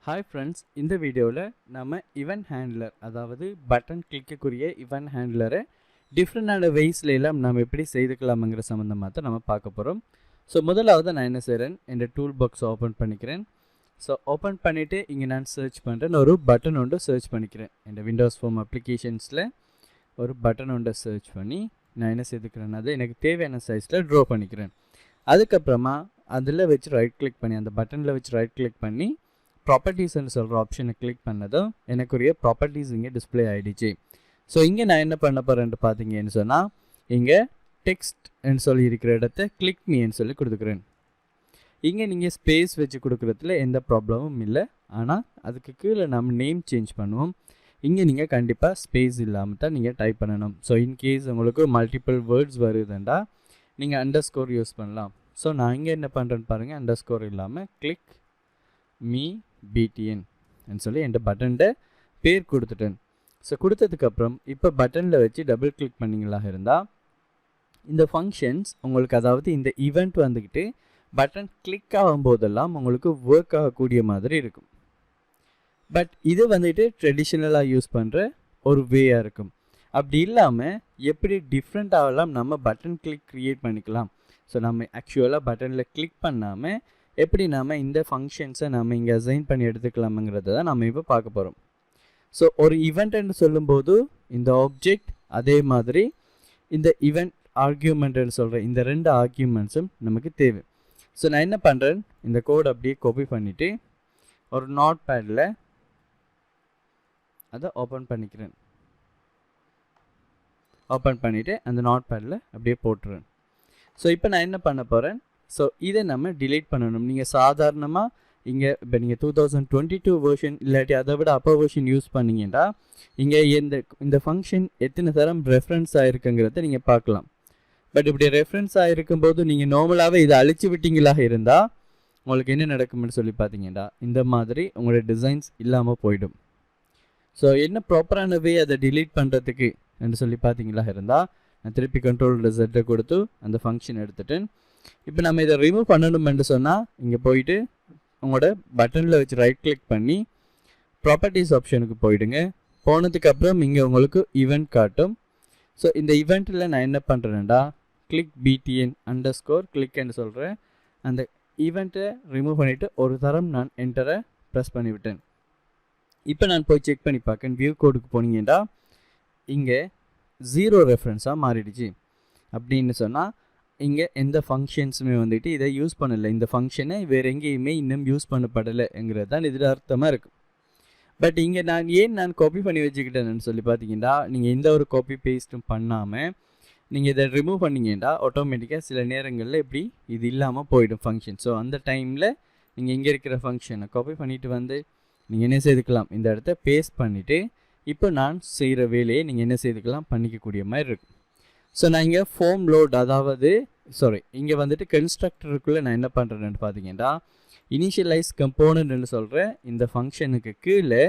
Hi friends, இந்த வீடியோவில் நம்ம event handler அதாவது பட்டன் கிளிக்கக்கூடிய event handler டிஃப்ரெண்டான வேஸ்ல எல்லாம் நம்ம எப்படி செய்துக்கலாம்ங்கிற சம்பந்தமாக தான் நம்ம பார்க்க போகிறோம். ஸோ முதலாவது நான் என்ன செய்கிறேன், இந்த டூல் பாக்ஸ் ஓப்பன் பண்ணிக்கிறேன். ஸோ ஓப்பன் பண்ணிவிட்டு இங்கே நான் சர்ச் பண்ணுறேன், ஒரு பட்டன் ஒன்று சர்ச் பண்ணிக்கிறேன். இந்த விண்டோஸ் ஃபோம் அப்ளிகேஷன்ஸில் ஒரு பட்டன் ஒன்று சர்ச் பண்ணி நான் என்ன செய்துக்கிறேன், அது எனக்கு தேவையான சைஸில் ட்ரா பண்ணிக்கிறேன். அதுக்கப்புறமா அதில் வச்சு ரைட் கிளிக் பண்ணி அந்த பட்டனில் வச்சு ரைட் கிளிக் பண்ணி ப்ராப்பர்ட்டிஸ்ன்னு சொல்கிற ஆப்ஷனை கிளிக் பண்ணதும் எனக்குரிய ப்ராப்பர்ட்டிஸ் இங்கே டிஸ்பிளே ஆகிடுச்சு. ஸோ இங்கே நான் என்ன பண்ண போகிறேன்ட்டு பார்த்தீங்கன்னு சொன்னால், இங்கே டெக்ஸ்ட்ன்னு சொல்லி இருக்கிற இடத்த கிளிக் மீன்னு சொல்லி கொடுத்துக்கிறேன். இங்கே நீங்கள் ஸ்பேஸ் வச்சு கொடுக்குறதுல எந்த ப்ராப்ளமும் இல்லை. ஆனால் அதுக்கு கீழே நம்ம நேம் சேஞ்ச் பண்ணுவோம். இங்கே நீங்கள் கண்டிப்பாக ஸ்பேஸ் இல்லாமல் தான் நீங்கள் டைப் பண்ணணும். ஸோ இன்கேஸ் உங்களுக்கு மல்டிபிள் வேர்ட்ஸ் வருதுண்டா நீங்கள் அண்டர் ஸ்கோர் யூஸ் பண்ணலாம். ஸோ நான் இங்கே என்ன பண்ணுறேன்னு பாருங்கள், அண்டர் ஸ்கோர் இல்லாமல் கிளிக் மீ பிடிஎன் சொல்லி என் பட்டன்ட பேர் கொடுத்துட்டேன். ஸோ கொடுத்ததுக்கப்புறம் இப்போ பட்டனில் வச்சு டபுள் கிளிக் பண்ணிங்களா இருந்தால் இந்த ஃபங்க்ஷன்ஸ் உங்களுக்கு, அதாவது இந்த ஈவெண்ட் வந்துக்கிட்டு பட்டன் கிளிக் ஆகும்போதெல்லாம் உங்களுக்கு ஒர்க் ஆகக்கூடிய மாதிரி இருக்கும். பட் இது வந்துட்டு ட்ரெடிஷ்னலாக யூஸ் பண்ணுற ஒரு வேயாக இருக்கும். அப்படி இல்லாமல் எப்படி டிஃப்ரெண்ட்டாகலாம் நம்ம பட்டன் கிளிக் க்ரியேட் பண்ணிக்கலாம். ஸோ நம்ம ஆக்சுவலாக பட்டனில் கிளிக் பண்ணாமல் எப்படி நாம் இந்த ஃபங்க்ஷன்ஸை நம்ம இங்கே அசைன் பண்ணி எடுத்துக்கலாமுங்கிறத தான் நம்ம இப்போ பார்க்க போகிறோம். ஸோ ஒரு ஈவெண்ட்னு சொல்லும்போது இந்த ஆப்ஜெக்ட், அதே மாதிரி இந்த ஈவெண்ட் ஆர்கியூமெண்ட்னு சொல்கிற இந்த ரெண்டு ஆர்கியூமெண்ட்ஸும் நமக்கு தேவை. ஸோ நான் என்ன பண்ணுறேன், இந்த கோட் அப்படியே காப்பி பண்ணிவிட்டு ஒரு நோட் பேடில் அதை ஓப்பன் பண்ணிக்கிறேன். ஓப்பன் பண்ணிவிட்டு அந்த நோட் பேடில் அப்படியே போட்டுறேன். ஸோ இப்போ நான் என்ன பண்ண போகிறேன், ஸோ இதை நம்ம டிலீட் பண்ணணும். நீங்கள் சாதாரணமாக இங்கே இப்போ நீங்கள் 2022 வெர்ஷன் இல்லாட்டி அதை விட அப்போ வெர்ஷன் யூஸ் பண்ணிங்கன்னா இங்கே இந்த ஃபங்க்ஷன் எத்தனை தரம் ரெஃபரன்ஸ் ஆகிருக்குங்கிறத நீங்கள் பார்க்கலாம். பட் இப்படி ரெஃபரன்ஸ் ஆகிருக்கும்போது நீங்கள் நார்மலாகவே இதை அழிச்சு விட்டீங்களாக இருந்தால் உங்களுக்கு என்ன நடக்கும்னு சொல்லி பார்த்தீங்கன்னா இந்த மாதிரி உங்களோட டிசைன்ஸ் இல்லாமல் போயிடும். ஸோ என்ன ப்ராப்பரான வே அதை டிலீட் பண்ணுறதுக்கு என்று சொல்லி பார்த்தீங்களா இருந்தால், நான் திருப்பி கண்ட்ரோல் Z கொடுத்து அந்த ஃபங்க்ஷன் எடுத்துட்டேன். இப்போ நம்ம இதை ரிமூவ் பண்ணணும்னு சொன்னால் இங்கே போயிட்டு உங்களோட பட்டனில் வச்சு ரைட் கிளிக் பண்ணி ப்ராப்பர்ட்டிஸ் ஆப்ஷனுக்கு போயிடுங்க. போனதுக்கப்புறம் இங்கே உங்களுக்கு ஈவெண்ட் காட்டும். ஸோ இந்த ஈவெண்ட்டில் நான் என்ன பண்ணுறேன்டா, கிளிக் பிடிஎன் அண்டர் ஸ்கோர் கிளிக்னு சொல்கிறேன். அந்த ஈவெண்ட்டை ரிமூவ் பண்ணிவிட்டு ஒரு தரம் நான் என்டரை ப்ரெஸ் பண்ணிவிட்டேன். இப்போ நான் போய் செக் பண்ணி பார்க்கேன். வியூ கோடுக்கு போனீங்கன்னா இங்கே 0 ரெஃபரன்ஸாக மாறிடுச்சு. அப்படின்னு சொன்னால் இங்கே எந்த ஃபங்க்ஷன்ஸுமே வந்துட்டு இதை யூஸ் பண்ணலை. இந்த ஃபங்க்ஷனை வேறு எங்கேயுமே இன்னும் யூஸ் பண்ணப்படலைங்கிறது தான் இதில் அர்த்தமாக இருக்குது. பட் இங்கே நான் காப்பி பண்ணி வச்சுக்கிட்டேன்னு சொல்லி பார்த்தீங்கன்னா, நீங்கள் எந்த ஒரு காப்பி பேஸ்ட்டும் பண்ணாமல் நீங்கள் இதை ரிமூவ் பண்ணிங்கன்னா ஆட்டோமேட்டிக்காக சில நேரங்களில் இப்படி இது இல்லாமல் போயிடும் ஃபங்க்ஷன். ஸோ அந்த டைமில் நீங்கள் இங்கே இருக்கிற ஃபங்க்ஷனை காப்பி பண்ணிவிட்டு வந்து நீங்கள் என்ன செய்துக்கலாம், இந்த இடத்த பேஸ்ட் பண்ணிவிட்டு இப்போ நான் செய்கிற வேலையை நீங்கள் என்ன செய்துக்கலாம், பண்ணிக்கக்கூடிய மாதிரி இருக்கும். ஸோ நான் இங்கே ஃபோம் லோட், அதாவது இங்கே வந்துட்டு கன்ஸ்ட்ரக்டருக்குள்ளே நான் என்ன பண்ணுறேன்னு பார்த்தீங்கன்னா, இனிஷியலைஸ் கம்போனன்ட்னு சொல்கிற இந்த ஃபங்க்ஷனுக்கு கீழே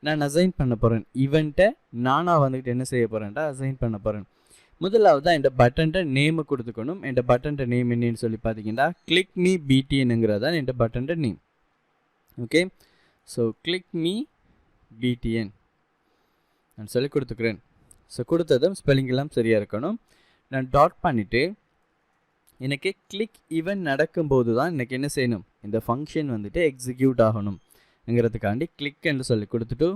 நான் அசைன் பண்ண போகிறேன். ஈவெண்ட்டை நானாக வந்துட்டு என்ன செய்ய போகிறேன்டா, அசைன் பண்ண போகிறேன். முதலாவது தான் இந்த பட்டன்ட்ட நேமை கொடுத்துக்கணும். இந்த பட்டன்ட்ட நேம் என்னன்னு சொல்லி பார்த்தீங்கன்னா கிளிக் மீ பிடிஎன்ங்கிறது தான் இந்த பட்டன்ட்ட name. Okay, so click me BTN நான் சொல்லி கொடுத்துக்கிறேன். ஸோ கொடுத்ததும் ஸ்பெல்லிங் எல்லாம் சரியாக இருக்கணும். நான் டாட் பண்ணிவிட்டு எனக்கு கிளிக் ஈவெண்ட் நடக்கும்போது தான் எனக்கு என்ன செய்யணும், இந்த ஃபங்க்ஷன் வந்துட்டு எக்ஸிக்யூட் ஆகணும்ங்கிறதுக்காண்டி கிளிக் என்று சொல்லி கொடுத்துட்டு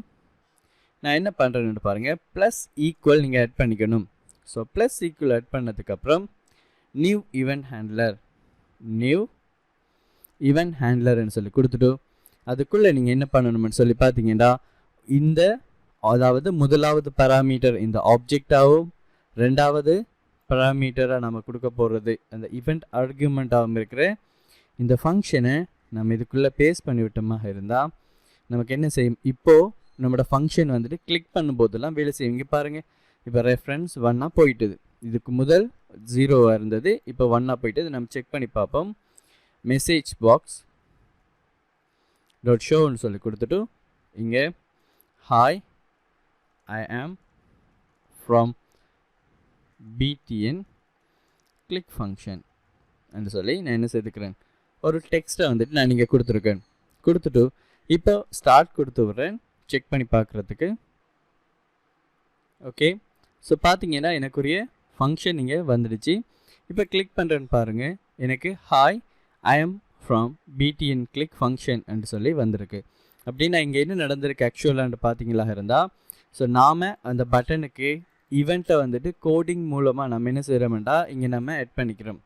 நான் என்ன பண்ணுறேன்னு பாருங்கள், ப்ளஸ் ஈக்குவல் நீங்கள் ஆட் பண்ணிக்கணும். ஸோ ப்ளஸ் ஈக்குவல் ஆட் பண்ணதுக்கப்புறம் நியூ ஈவெண்ட் ஹேண்ட்லர்னு சொல்லி கொடுத்துட்டு அதுக்குள்ளே நீங்கள் என்ன பண்ணணும்னு சொல்லி பார்த்தீங்கன்னா, இந்த அதாவது முதலாவது பராமீட்டர் இந்த ஆப்ஜெக்டாகவும் ரெண்டாவது பராமீட்டராக நம்ம கொடுக்க போகிறது அந்த ஈவெண்ட் ஆர்கியூமெண்ட்டாகவும் இருக்கிற இந்த ஃபங்க்ஷனை நம்ம இதுக்குள்ளே பேஸ்ட் பண்ணிவிட்டோமாக இருந்தால் நமக்கு என்ன செய்யும், இப்போது நம்மளோட ஃபங்க்ஷன் வந்துட்டு கிளிக் பண்ணும்போதெல்லாம் வேலை செய்யும். இங்கே பாருங்கள், இப்போ ரெஃபரன்ஸ் 1ஆக போயிட்டுது. இதுக்கு முதல் 0வாக இருந்தது, இப்போ 1ஆக போயிட்டுது. நம்ம செக் பண்ணி பார்ப்போம். மெசேஜ் பாக்ஸ் டாட் ஷோன்னு சொல்லி கொடுத்துட்டு இங்கே hi I am from BTN click function என்று சொல்லி நான் என்ன செய்துக்கிறேன், ஒரு டெக்ஸ்ட்டை வந்துட்டு நான் இங்கே கொடுத்துருக்கேன். கொடுத்துட்டு இப்போ ஸ்டார்ட் கொடுத்து விட்றேன் செக் பண்ணி பார்க்குறதுக்கு. ஓகே, ஸோ பார்த்தீங்கன்னா எனக்குரிய ஃபங்க்ஷன் இங்கே வந்துடுச்சு. இப்போ கிளிக் பண்ணுறேன்னு பாருங்கள், எனக்கு hi I am from PTN click function என்று சொல்லி வந்திருக்கு. அப்படின்னா இங்கே என்ன நடந்திருக்கு ஆக்சுவலான்னு பார்த்தீங்களா இருந்தால், ஸோ நாம் அந்த பட்டனுக்கு ஈவெண்ட்டை வந்துட்டு கோடிங் மூலமாக நம்ம என்ன செய்கிறோம்டா இங்கே நம்ம ஆட் பண்ணிக்கிறோம்.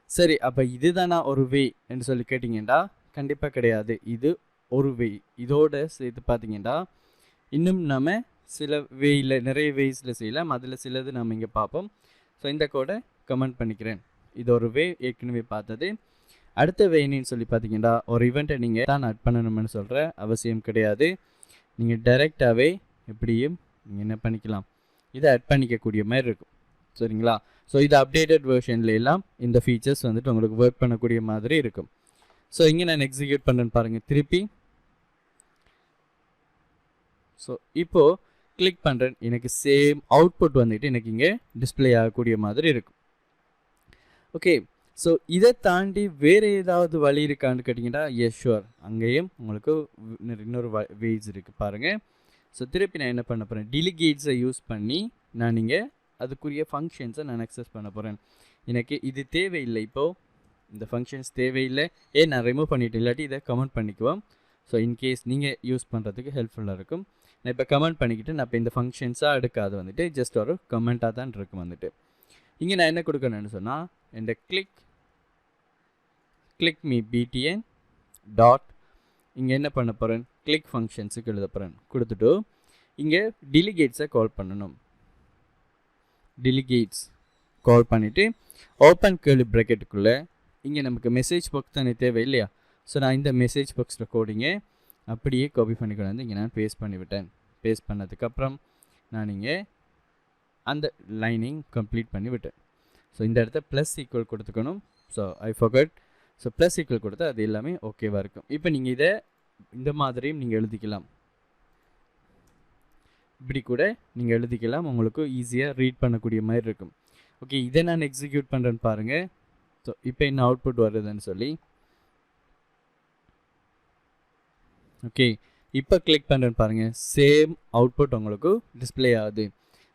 சரி, அப்போ இதுதானா ஒரு வே என்று சொல்லி கேட்டிங்கன்னா கண்டிப்பாக கிடையாது. இது ஒரு வே. இதோட சேர்த்து பார்த்தீங்கன்னா இன்னும் நம்ம சில வேயில் நிறைய வேஸில் செய்யலாம். அதில் சிலது நம்ம இங்கே பார்ப்போம். ஸோ இந்த கோடை கமெண்ட் பண்ணிக்கிறேன். இது ஒரு வே ஏற்கனவே பார்த்தது. அடுத்த வேணின்னு சொல்லி பார்த்தீங்கன்னா ஒரு ஈவெண்ட்டை நீங்கள் தான் ஆட் பண்ணணும்னு சொல்கிற அவசியம் கிடையாது. நீங்கள் டைரெக்டாகவே எப்படியும் நீங்கள் என்ன பண்ணிக்கலாம், இதை ஆட் பண்ணிக்கக்கூடிய மாதிரி இருக்கும். சரிங்களா? ஸோ இது அப்டேட்டட் வெர்ஷனில் எல்லாம் இந்த ஃபீச்சர்ஸ் வந்துட்டு உங்களுக்கு ஒர்க் பண்ணக்கூடிய மாதிரி இருக்கும். ஸோ இங்கே நான் எக்ஸிக்யூட் பண்ணுறேன்னு பாருங்கள் திருப்பி. ஸோ இப்போது கிளிக் பண்ணுறேன், எனக்கு சேம் அவுட்புட் வந்துட்டு எனக்கு இங்கே டிஸ்பிளே ஆகக்கூடிய மாதிரி இருக்கும். ஓகே, ஸோ இதை தாண்டி வேறு ஏதாவது வழி இருக்கான்னு கேட்டிங்கன்னா எஸ் ஷுவர், அங்கேயும் உங்களுக்கு இன்னொரு வேஸ் இருக்குது பாருங்கள். ஸோ திருப்பி நான் என்ன பண்ண போகிறேன், டெலிகேட்ஸை யூஸ் பண்ணி நான் இங்கே அதுக்குரிய ஃபங்க்ஷன்ஸை நான் அக்சஸ் பண்ண போகிறேன். எனக்கு இது தேவையில்லை, இப்போது இந்த ஃபங்க்ஷன்ஸ் தேவையில்லை, நான் ரிமூவ் பண்ணிவிட்டு இல்லாட்டி இதை கமெண்ட் பண்ணிக்குவோம். ஸோ இன்கேஸ் நீங்கள் யூஸ் பண்ணுறதுக்கு ஹெல்ப்ஃபுல்லாக இருக்கும். நான் இப்போ கமெண்ட் பண்ணிக்கிட்டு நான் இப்போ இந்த ஃபங்க்ஷன்ஸாக எடுக்காது வந்துட்டு ஜஸ்ட் ஒரு கமெண்ட்டாக தான் இருக்கும் வந்துட்டு. இங்கே நான் என்ன கொடுக்கணும்னு சொன்னால் இந்த கிளிக் மீ பிடிஎன் டாட் இங்கே என்ன பண்ண போகிறேன், கிளிக் ஃபங்க்ஷன்ஸுக்கு எழுத போகிறேன். கொடுத்துட்டு இங்கே டெலிகேட்ஸை கால் பண்ணணும். டெலிகேட்ஸ் கால் பண்ணிவிட்டு ஓப்பன் கேர்லி ப்ராக்கெட்டுக்குள்ளே இங்கே நமக்கு மெசேஜ் பாக்ஸ் தானே தேவை இல்லையா? ஸோ நான் இந்த மெசேஜ் பாக்ஸில் கோடிங்க அப்படியே காப்பி பண்ணி கொண்டு வந்து இங்கே நான் பேஸ்ட் பண்ணிவிட்டேன். பேஸ்ட் பண்ணதுக்கப்புறம் நான் இங்கே அந்த லைனிங் கம்ப்ளீட் பண்ணி விட்டேன். ஸோ இந்த இடத்த ப்ளஸ் ஈக்குவல் கொடுத்துக்கணும். So I forgot. So plus equal கொடுத்தா அது எல்லாமே ஓகேவாக இருக்கும். இப்போ நீங்கள் இதை இந்த மாதிரியும் நீங்கள் எழுதிக்கலாம், இப்படி கூட நீங்கள் எழுதிக்கலாம், உங்களுக்கு ஈஸியாக ரீட் பண்ணக்கூடிய மாதிரி இருக்கும். ஓகே, இதை நான் எக்ஸிக்யூட் பண்ணுறேன்னு பாருங்கள். ஸோ இப்போ என்ன அவுட்புட் வருதுன்னு சொல்லி. ஓகே, இப்போ கிளிக் பண்ணுறேன்னு பாருங்கள், சேம் அவுட்புட் உங்களுக்கு டிஸ்பிளே ஆகுது.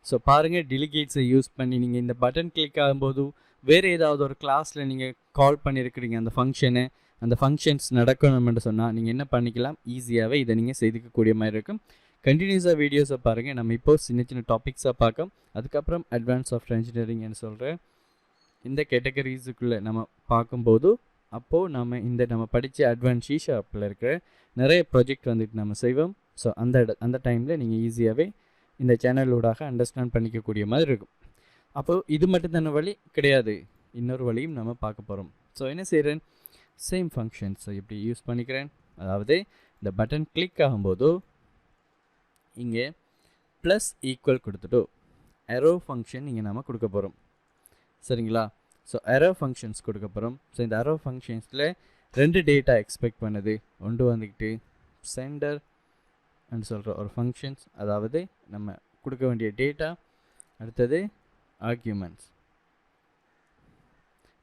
ஸோ பாருங்கள், டெலிகேட்ஸை யூஸ் பண்ணி நீங்கள் இந்த பட்டன் கிளிக் ஆகும்போது வேறு ஏதாவது ஒரு கிளாஸில் நீங்கள் கால் பண்ணியிருக்கிறீங்க அந்த ஃபங்க்ஷனை, அந்த ஃபங்க்ஷன்ஸ் நடக்கணும்னு சொன்னால் நீங்கள் என்ன பண்ணிக்கலாம், ஈஸியாகவே இதை நீங்கள் செய்துக்கக்கூடிய மாதிரி இருக்கும். கண்டினியூஸாக வீடியோஸை பாருங்கள். நம்ம இப்போது சின்ன சின்ன டாபிக்ஸாக பார்க்க, அதுக்கப்புறம் அட்வான்ஸ் சாஃப்ட்வேர் இன்ஜினியரிங்னு சொல்கிற இந்த கேட்டகரிஸுக்குள்ளே நம்ம பார்க்கும்போது அப்போது நம்ம படித்த அட்வான்ஸ் ஷாப்பில் இருக்கிற நிறைய ப்ராஜெக்ட் வந்துட்டு நம்ம செய்வோம். ஸோ அந்த டைமில் நீங்கள் ஈஸியாகவே இந்த சேனலோடாக அண்டர்ஸ்டாண்ட் பண்ணிக்கக்கூடிய மாதிரி இருக்கும். அப்போது இது மட்டும் தான வழி கிடையாது, இன்னொரு வழியும் நம்ம பார்க்க போகிறோம். ஸோ என்ன செய்கிறேன், சேம் ஃபங்க்ஷன்ஸை எப்படி யூஸ் பண்ணிக்கிறேன். அதாவது இந்த பட்டன் கிளிக் ஆகும்போது இங்கே ப்ளஸ் ஈக்குவல் கொடுத்துட்டோம், எரோ ஃபங்க்ஷன் இங்கே நம்ம கொடுக்க போகிறோம். சரிங்களா? ஸோ எரோ ஃபங்க்ஷன்ஸ் கொடுக்க போகிறோம். ஸோ இந்த எரோ ஃபங்க்ஷன்ஸில் 2 டேட்டா எக்ஸ்பெக்ட் பண்ணுது. ஒன்று வந்துக்கிட்டு சென்டர் அப்படின்னு சொல்கிற ஒரு ஃபங்க்ஷன்ஸ், அதாவது நம்ம கொடுக்க வேண்டிய டேட்டா, அடுத்தது ஆர்கியூமெண்ட்ஸ்.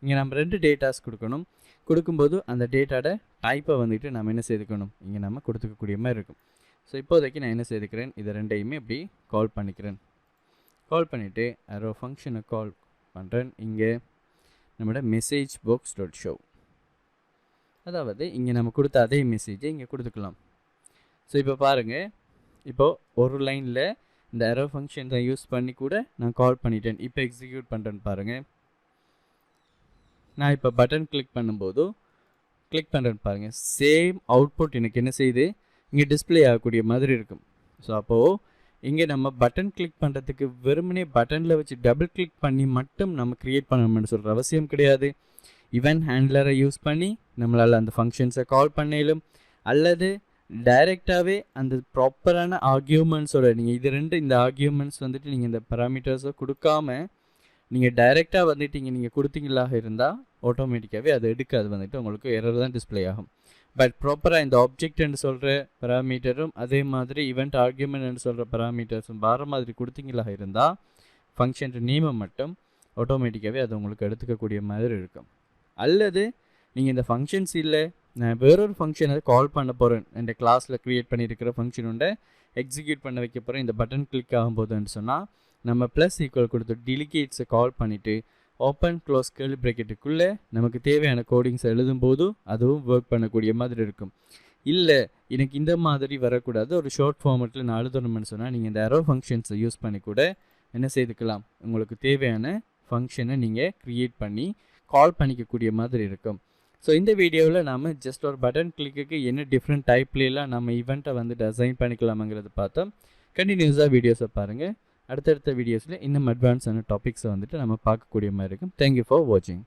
இங்கே நம்ம 2 டேட்டாஸ் கொடுக்கணும். கொடுக்கும்போது அந்த டேட்டாவோட டைப்பை வந்துட்டு நம்ம என்ன செய்துக்கணும், இங்கே நம்ம கொடுத்துக்கக்கூடிய மாதிரி இருக்கும். ஸோ இப்போதைக்கு நான் என்ன செய்துக்கிறேன், இதை ரெண்டையுமே இப்படி கால் பண்ணிக்கிறேன். கால் பண்ணிவிட்டு அரோ ஃபங்க்ஷனை கால் பண்ணுறேன். இங்கே நம்மளோட மெசேஜ் பாக்ஸ் டாட் ஷோ, அதாவது இங்கே நம்ம கொடுத்த அதே மெசேஜை இங்கே கொடுத்துக்கலாம். ஸோ இப்போ பாருங்கள், இப்போது ஒரு லைனில் இந்த அரோ ஃபங்க்ஷனை யூஸ் பண்ணி கூட நான் கால் பண்ணிட்டேன். இப்போ எக்ஸிக்யூட் பண்ணுறேன்னு பாருங்கள். நான் இப்போ பட்டன் கிளிக் பண்ணும்போது கிளிக் பண்ணுறேன்னு பாருங்கள், சேம் அவுட்புட் எனக்கு என்ன செய்யுது, இங்கே டிஸ்பிளே ஆகக்கூடிய மாதிரி இருக்கும். ஸோ அப்போது இங்கே நம்ம பட்டன் கிளிக் பண்ணுறதுக்கு வெறுமனே பட்டனில் வச்சு டபுள் கிளிக் பண்ணி மட்டும் நம்ம க்ரியேட் பண்ணணும்னு சொல்கிற அவசியம் கிடையாது. ஈவென்ட் ஹேண்ட்லரை யூஸ் பண்ணி நம்மளால் அந்த ஃபங்க்ஷன்ஸை கால் பண்ணிலும், அல்லது டைரெக்டாகவே அந்த ப்ராப்பரான ஆர்கியூமெண்ட்ஸோட நீங்கள் இந்த ஆர்கியூமெண்ட்ஸ் வந்துட்டு நீங்கள் இந்த பேராமீட்டர்ஸை கொடுக்காம நீங்கள் டைரெக்டாக வந்துட்டு நீங்கள் கொடுத்தீங்களாக இருந்தால் ஆட்டோமேட்டிக்காகவே அது எடுக்காது, வந்துட்டு உங்களுக்கு எரர் தான் டிஸ்பிளே ஆகும். பட் ப்ராப்பராக இந்த ஆப்ஜெக்ட்னு சொல்கிற பேராமீட்டரும் அதே மாதிரி ஈவெண்ட் ஆர்கியூமெண்ட்னு சொல்கிற பேராமீட்டர்ஸும் வேறு மாதிரி கொடுத்தீங்களாக இருந்தால் ஃபங்க்ஷன் நேமை மட்டும் ஆட்டோமேட்டிக்காகவே அது உங்களுக்கு எடுத்துக்கக்கூடிய மாதிரி இருக்கும். அல்லது நீங்கள் இந்த ஃபங்க்ஷன்ஸ் இல்லை, நான் வேறொரு ஃபங்க்ஷனை கால் பண்ண போகிறேன், இந்த கிளாஸில் க்ரியேட் பண்ணியிருக்கிற ஃபங்க்ஷன் உண்டை எக்ஸிக்யூட் பண்ண வைக்க போகிறேன். இந்த பட்டன் கிளிக் ஆகும்போதுன்னு சொன்னால் நம்ம ப்ளஸ் ஈக்குவல் கொடுத்து டெலிகேட்ஸை கால் பண்ணிவிட்டு ஓப்பன் க்ளோஸ் கேர்லி ப்ராக்கெட்டுக்குள்ளே நமக்கு தேவையான கோடிங்ஸை எழுதும்போது அதுவும் ஒர்க் பண்ணக்கூடிய மாதிரி இருக்கும். இல்லை எனக்கு இந்த மாதிரி வரக்கூடாது, ஒரு ஷார்ட் ஃபார்மேட்டில் நான் எழுதணும்னு சொன்னால் நீங்கள் இந்த அரோ ஃபங்க்ஷன்ஸை யூஸ் பண்ணி கூட என்ன செய்துக்கலாம், உங்களுக்கு தேவையான ஃபங்க்ஷனை நீங்கள் க்ரியேட் பண்ணி கால் பண்ணிக்கக்கூடிய மாதிரி இருக்கும். ஸோ இந்த வீடியோவில் நாம் ஜஸ்ட் ஒரு பட்டன் கிளிக்கு என்ன டிஃப்ரெண்ட் டைப்லாம் நம்ம ஈவெண்ட்டை வந்து டிசைன் பண்ணிக்கலாமாங்கிறது பார்த்தோம். கண்டினியூஸாக வீடியோஸை பாருங்கள். அடுத்தடுத்த வீடியோஸில் இன்னும் அட்வான்ஸான டாபிக்ஸை வந்துட்டு நம்ம பார்க்கக்கூடிய மாதிரி இருக்கும். தேங்க்யூ ஃபார் வாட்சிங்.